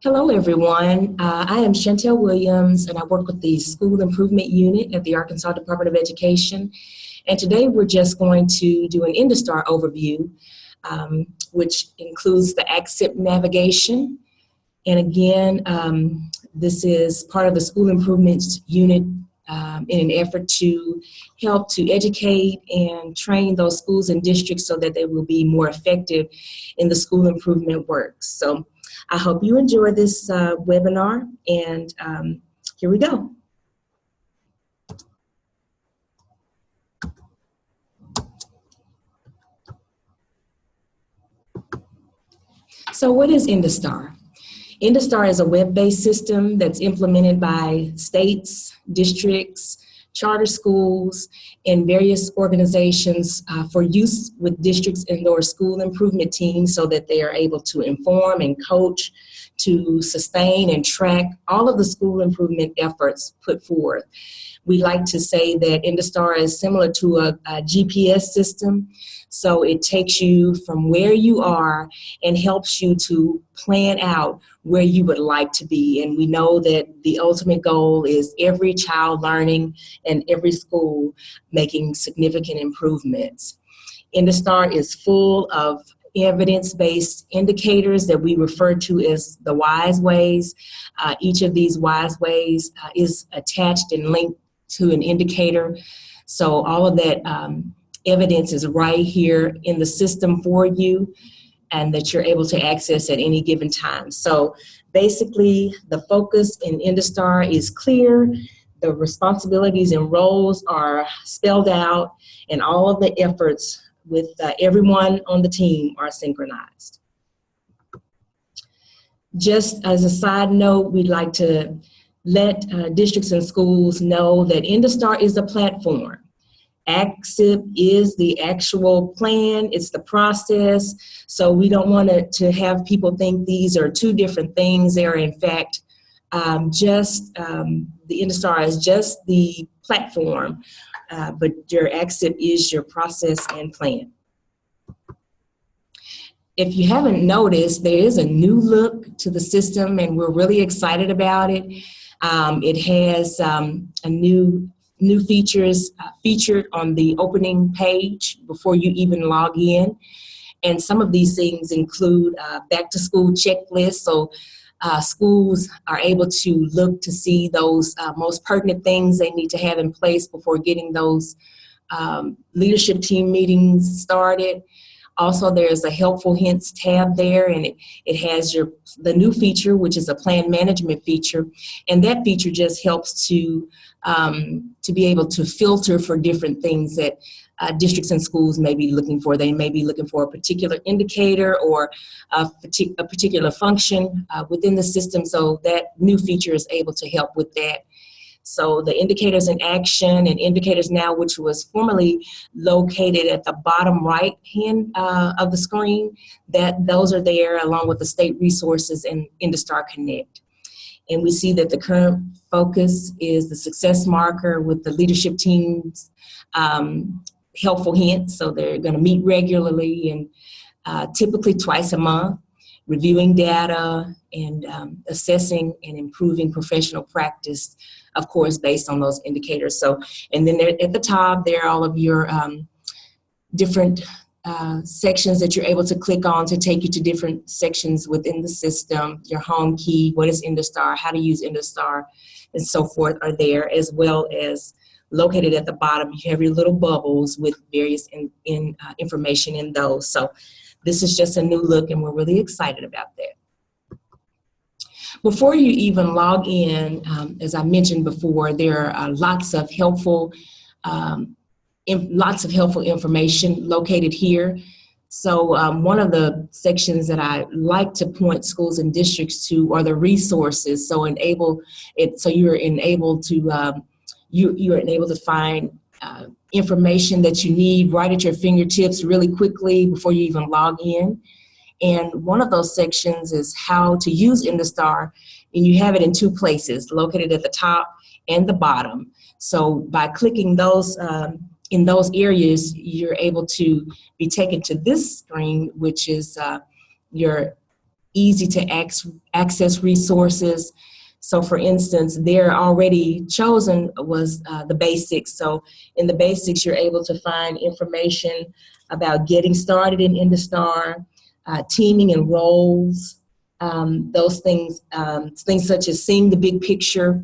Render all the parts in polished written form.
Hello, everyone. I am Chantel Williams, and I work with the School Improvement Unit at the Arkansas Department of Education. And today we're just going to do an Indistar overview, which includes the ACSIP navigation. And again, this is part of the School Improvement Unit in an effort to help to educate and train those schools and districts so that they will be more effective in the school improvement work. So I hope you enjoy this webinar, and here we go. So what is Indistar? Indistar is a web-based system that's implemented by states, districts, charter schools, and various organizations for use with districts and or school improvement teams so that they are able to inform and coach, to sustain and track all of the school improvement efforts put forth. We like to say that Indistar is similar to a GPS system. So it takes you from where you are and helps you to plan out where you would like to be. And we know that the ultimate goal is every child learning and every school making significant improvements. Indistar is full of evidence-based indicators that we refer to as the WISE ways. Each of these WISE ways is attached and linked to an indicator. So all of that evidence is right here in the system for you and that you're able to access at any given time. So basically the focus in Indistar is clear, the responsibilities and roles are spelled out, and all of the efforts with everyone on the team are synchronized. Just as a side note, we'd like to let districts and schools know that Indistar is a platform. ACSIP is the actual plan, it's the process, so we don't want to have people think these are two different things. They are in fact the Indistar is just the platform, but your ACSIP is your process and plan. If you haven't noticed, there is a new look to the system and we're really excited about it. It has a new features featured on the opening page before you even log in. And some of these things include back to school checklists. So schools are able to look to see those most pertinent things they need to have in place before getting those leadership team meetings started. Also, there's a helpful hints tab there, and it has the new feature, which is a plan management feature, and that feature just helps to be able to filter for different things that districts and schools may be looking for. They may be looking for a particular indicator or a particular function within the system, so that new feature is able to help with that. So the indicators in action and indicators now, which was formerly located at the bottom right hand of the screen, those are there along with the state resources and Indistar Connect. And we see that the current focus is the success marker with the leadership team's helpful hints. So they're going to meet regularly and typically twice a month, reviewing data and assessing and improving professional practice, of course, based on those indicators. So, and then at the top, there are all of your different sections that you're able to click on to take you to different sections within the system. Your home key, what is Indistar, how to use Indistar, and so forth are there, as well as located at the bottom, you have your little bubbles with various information in those. So this is just a new look and we're really excited about that. Before you even log in, as I mentioned before, there are lots of helpful information located here. So one of the sections that I like to point schools and districts to are the resources. So you're enabled to find information that you need right at your fingertips really quickly before you even log in. And one of those sections is how to use Indistar, and you have it in two places, located at the top and the bottom. So by clicking those in those areas, you're able to be taken to this screen, which is your easy to access resources. So for instance, they're already chosen was the basics. So in the basics, you're able to find information about getting started in Indistar, teaming and roles, those things, things such as seeing the big picture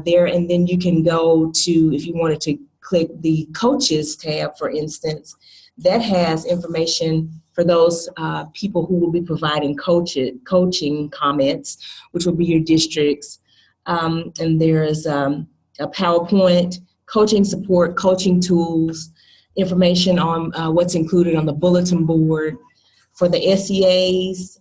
there. And then you can go to, if you wanted to click the coaches tab, for instance, that has information for those people who will be providing coaching comments, which will be your districts. And there's a PowerPoint, coaching support, coaching tools, information on what's included on the bulletin board. For the SEAs,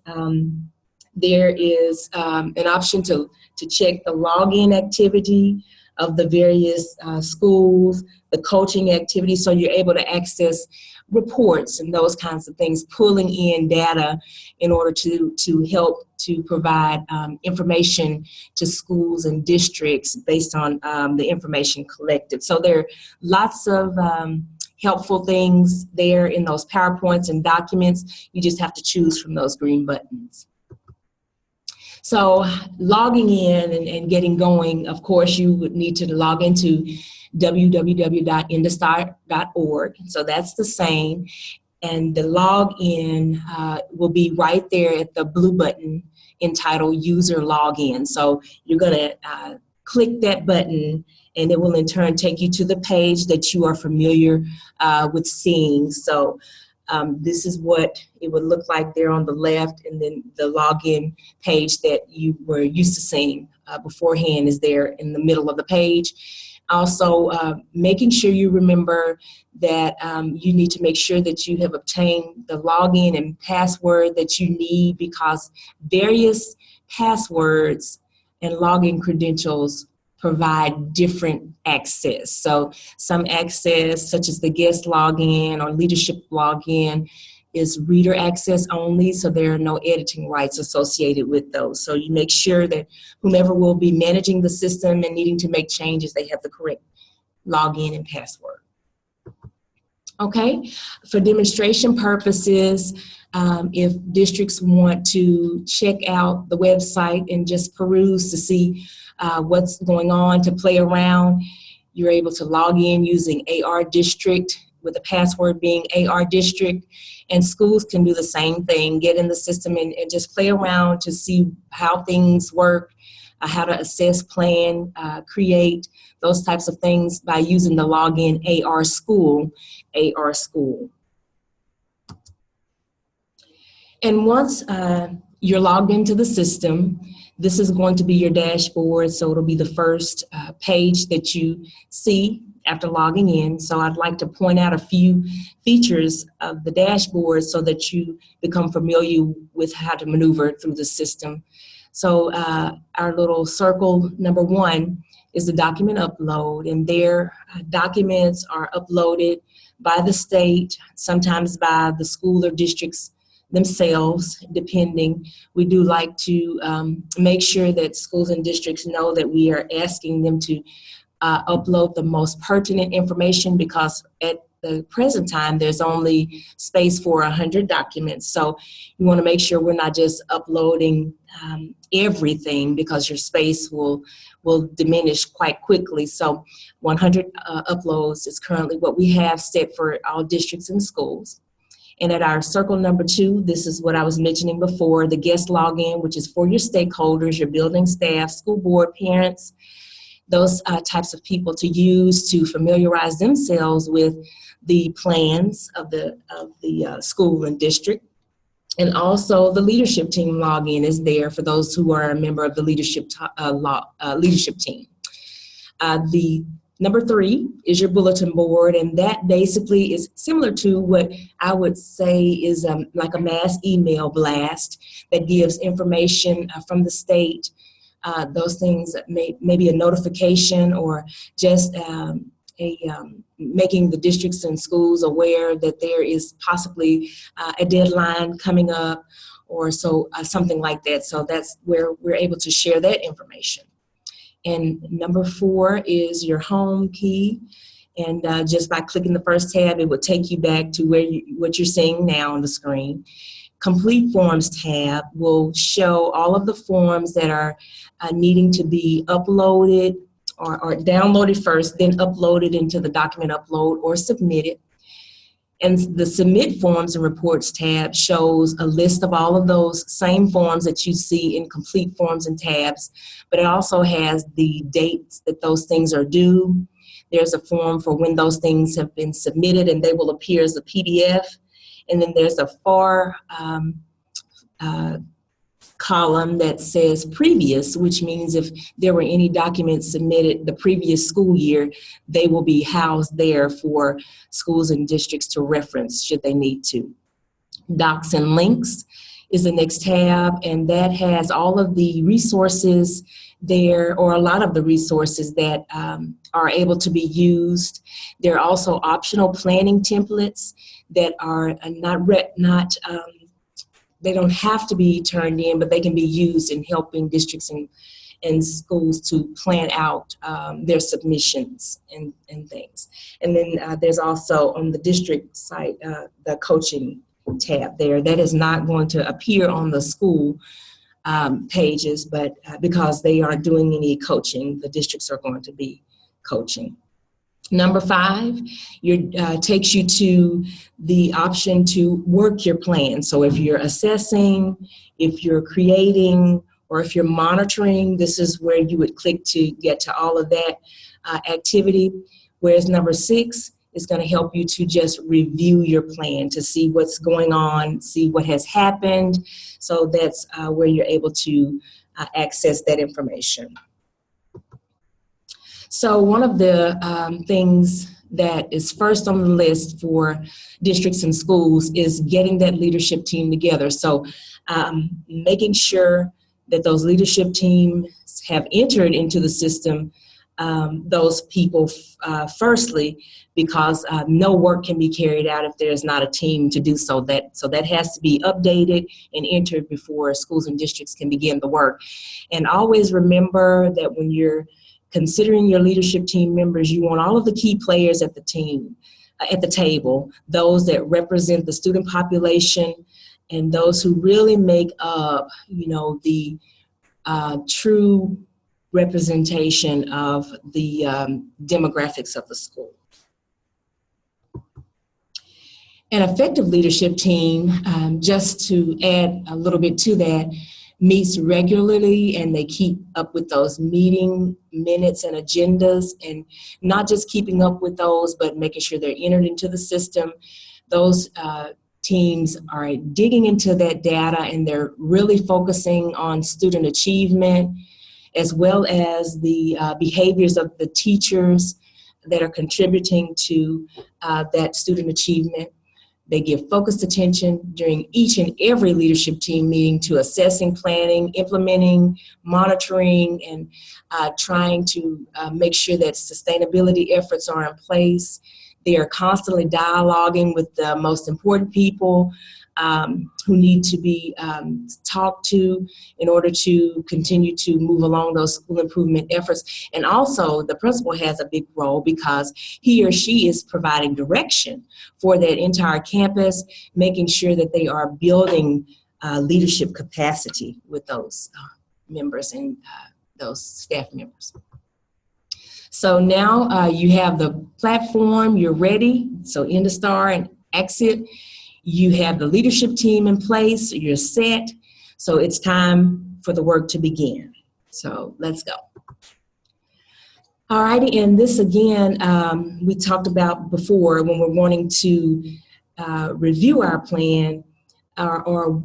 there is an option to check the login activity of the various schools, the coaching activity, so you're able to access reports and those kinds of things, pulling in data in order to help to provide information to schools and districts based on the information collected. So there are lots of helpful things there in those PowerPoints and documents. You just have to choose from those green buttons. So logging in and getting going, of course, you would need to log into www.indistar.org. So that's the same. And the login will be right there at the blue button entitled User Login. So you're going to click that button, and it will in turn take you to the page that you are familiar with seeing. So this is what it would look like there on the left, and then the login page that you were used to seeing beforehand is there in the middle of the page. Also, making sure you remember that you need to make sure that you have obtained the login and password that you need, because various passwords and login credentials provide different access. So some access, such as the guest login or leadership login, is reader access only, so there are no editing rights associated with those. So you make sure that whomever will be managing the system and needing to make changes, they have the correct login and password. Okay, for demonstration purposes, if districts want to check out the website and just peruse to see what's going on, to play around, you're able to log in using AR District, with the password being AR District, and schools can do the same thing, get in the system and just play around to see how things work, how to assess, plan, create, those types of things by using the login AR School. And once you're logged into the system, this is going to be your dashboard, so it'll be the first page that you see after logging in. So I'd like to point out a few features of the dashboard so that you become familiar with how to maneuver through the system. So our little circle number 1 is the document upload, and their documents are uploaded by the state, sometimes by the school or districts themselves, depending. We do like to make sure that schools and districts know that we are asking them to upload the most pertinent information, because at the present time there's only space for 100 documents. So you want to make sure we're not just uploading everything, because your space will diminish quite quickly. So 100 uploads is currently what we have set for all districts and schools. And at our circle number 2, this is what I was mentioning before, the guest login, which is for your stakeholders, your building staff, school board, parents, those types of people to use to familiarize themselves with the plans of the school and district. And also the leadership team login is there for those who are a member of the leadership team. The number 3 is your bulletin board, and that basically is similar to what I would say is like a mass email blast that gives information from the state. Those things, maybe a notification, or just making the districts and schools aware that there is possibly a deadline coming up, or so something like that. So that's where we're able to share that information. And number 4 is your home key. And just by clicking the first tab, it would take you back to what you're seeing now on the screen. Complete Forms tab will show all of the forms that are needing to be uploaded or downloaded first, then uploaded into the document upload or submitted. And the Submit Forms and Reports tab shows a list of all of those same forms that you see in Complete Forms and tabs, but it also has the dates that those things are due. There's a form for when those things have been submitted, and they will appear as a PDF. And then there's a far column that says previous, which means if there were any documents submitted the previous school year, they will be housed there for schools and districts to reference should they need to. Docs and links is the next tab, and that has all of the resources there, or a lot of the resources that are able to be used. There are also optional planning templates that are they don't have to be turned in, but they can be used in helping districts and schools to plan out their submissions and things. And then there's also on the district site, the coaching tab there. That is not going to appear on the school pages, but because they aren't doing any coaching, the districts are going to be coaching. Number 5, takes you to the option to work your plan. So if you're assessing, if you're creating, or if you're monitoring, this is where you would click to get to all of that activity. Whereas number 6 is going to help you to just review your plan, to see what's going on, see what has happened. So that's where you're able to access that information. So one of the things that is first on the list for districts and schools is getting that leadership team together. So making sure that those leadership teams have entered into the system, those people firstly, because no work can be carried out if there's not a team to do so. That has to be updated and entered before schools and districts can begin the work. And always remember that when you're considering your leadership team members, you want all of the key players at the table, those that represent the student population and those who really make up, the true representation of the demographics of the school. An effective leadership team, just to add a little bit to that, meets regularly, and they keep up with those meeting minutes and agendas, and not just keeping up with those, but making sure they're entered into the system. Those teams are digging into that data, and they're really focusing on student achievement, as well as the behaviors of the teachers that are contributing to that student achievement. They give focused attention during each and every leadership team meeting to assessing, planning, implementing, monitoring, and trying to make sure that sustainability efforts are in place. They are constantly dialoguing with the most important people who need to be talked to in order to continue to move along those school improvement efforts. And also the principal has a big role because he or she is providing direction for that entire campus, making sure that they are building leadership capacity with those members and those staff members. So now you have the platform, you're ready. So Indistar and ACSIP. You have the leadership team in place, you're set, so it's time for the work to begin. So let's go. All righty, and this again, we talked about before when we're wanting to review our plan or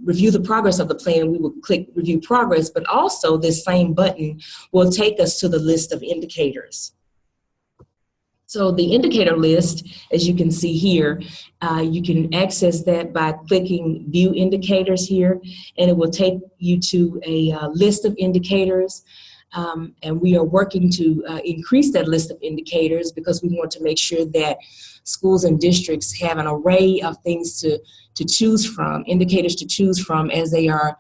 review the progress of the plan, we will click Review Progress, but also this same button will take us to the list of indicators. So the indicator list, as you can see here, you can access that by clicking View Indicators here, and it will take you to a list of indicators. And we are working to increase that list of indicators because we want to make sure that schools and districts have an array of things to choose from, indicators to choose from as they are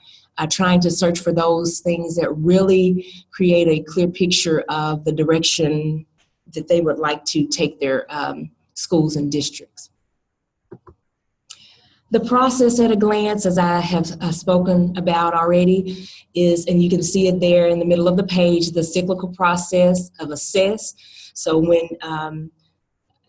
trying to search for those things that really create a clear picture of the direction that they would like to take their schools and districts. The process at a glance, as I have spoken about already, is, and you can see it there in the middle of the page, the cyclical process of assess. So when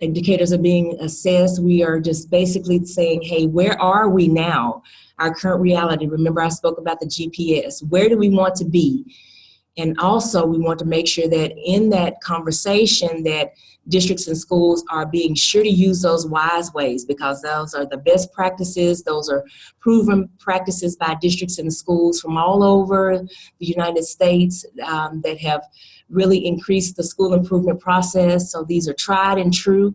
indicators are being assessed, we are just basically saying, hey, where are we now? Our current reality. Remember, I spoke about the GPS. Where do we want to be? And also, we want to make sure that in that conversation that districts and schools are being sure to use those wise ways, because those are the best practices. Those are proven practices by districts and schools from all over the United States that have really increased the school improvement process. So these are tried and true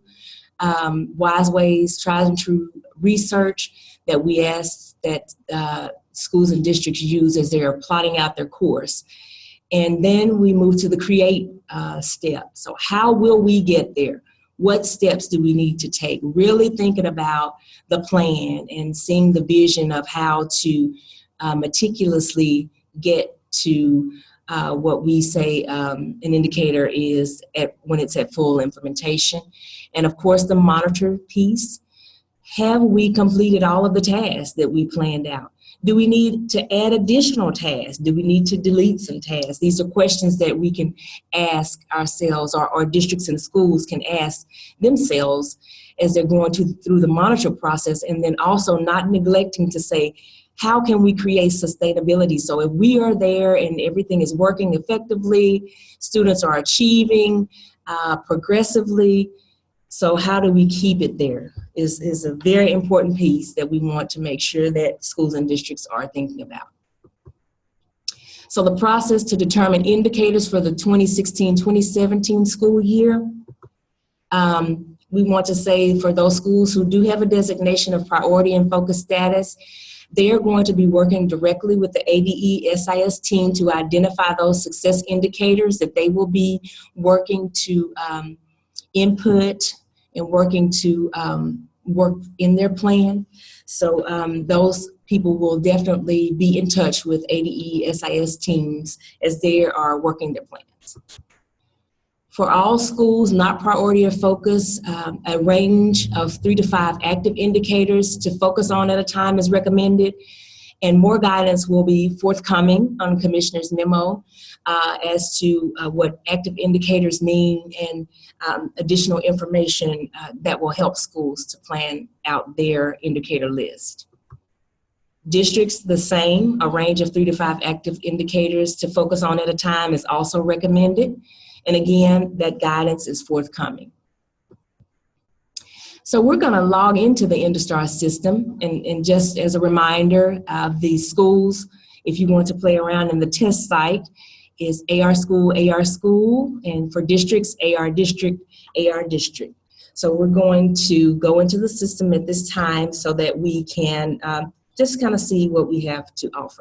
wise ways, tried and true research that we ask that schools and districts use as they're plotting out their course. And then we move to the create step. So how will we get there? What steps do we need to take? Really thinking about the plan and seeing the vision of how to meticulously get to what we say an indicator is when it's at full implementation. And of course, the monitor piece. Have we completed all of the tasks that we planned out? Do we need to add additional tasks? Do we need to delete some tasks? These are questions that we can ask ourselves, or districts and schools can ask themselves as they're going through the monitor process, and then also not neglecting to say, how can we create sustainability? So if we are there and everything is working effectively, students are achieving progressively, so how do we keep it there is a very important piece that we want to make sure that schools and districts are thinking about. So the process to determine indicators for the 2016-2017 school year, we want to say for those schools who do have a designation of priority and focus status, they're going to be working directly with the ADE-SIS team to identify those success indicators that they will be working to input and working to work in their plan. So those people will definitely be in touch with ADE-SIS teams as they are working their plans. For all schools not priority or focus, a range of 3 to 5 active indicators to focus on at a time is recommended, and more guidance will be forthcoming on Commissioner's memo as to what active indicators mean, and additional information that will help schools to plan out their indicator list. Districts, the same, a range of 3 to 5 active indicators to focus on at a time is also recommended. And again, that guidance is forthcoming. So we're going to log into the Indistar system, and just as a reminder of the schools, if you want to play around in the test site, is AR School, and for districts, AR District, AR District. So we're going to go into the system at this time so that we can just kind of see what we have to offer.